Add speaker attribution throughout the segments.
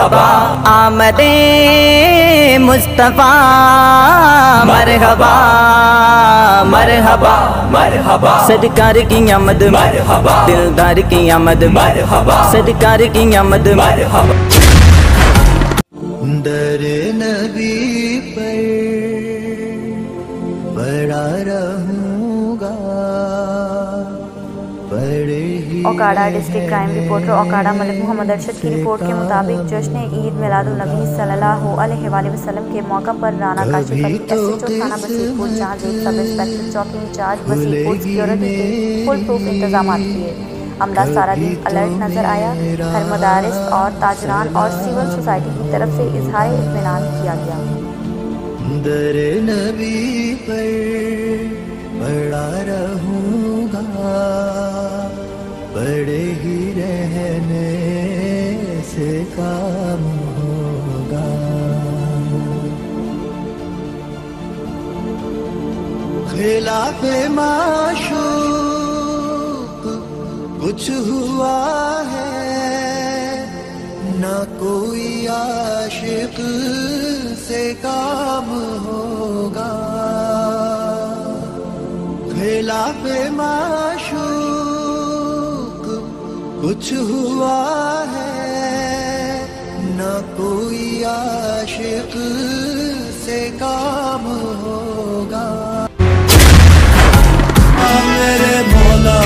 Speaker 1: मरहबा। आमदे मुस्तफा मरहबा मरहबा मरहबा। सरकार की आमद मरहबा, दिलदार की आमद मरहबा, सरकार की आमद मरहबा।
Speaker 2: दर नबी पर पड़ा रहूंगा।
Speaker 3: Okara district crime reporter Okara Malik Mohammad Arshad की रिपोर्ट के मुताबिक जश्न ईद मिलादुन नबी सल्लल्लाहु अलैहि वसल्लम के मौका पर राना काशिफ अली SHO थाना वसीपुर जहां सब इंस्पेक्टर चौकी इंचार्ज वसीपुर सिक्योरिटी के फुल प्रूफ इंतजाम किए। अमला सारा दिन अलर्ट नजर आया। हर मदारिस और ताजरान और सिविल सोसाइटी की तरफ से इजहार इत्मीनान किया गया।
Speaker 2: दर नबी पर पड़ा रहूंगा, पड़े ही रहने से काम होगा। खिलाफे माशूक कुछ हुआ है, ना कोई आशिक से काम होगा। खिलाफे माशूक कुछ हुआ है, ना कोई आशिक से काम होगा। मेरे मौला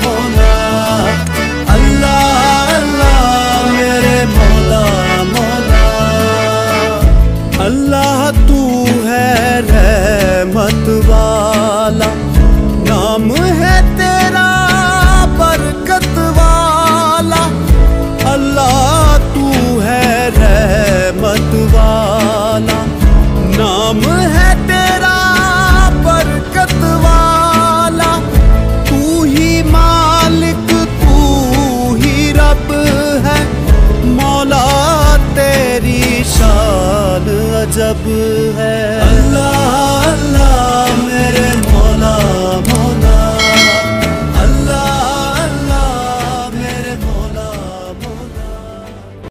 Speaker 2: मौला अल्लाह अल्लाह, मेरे मौला मौला अल्लाह। तू है रहमत वाला, नाम है तेरा बरकत वाला। अल्लाह तू है रहमत वाला, नाम है तेरा बरकत वाला। तू ही मालिक तू ही रब है, मौला तेरी शान अजब है।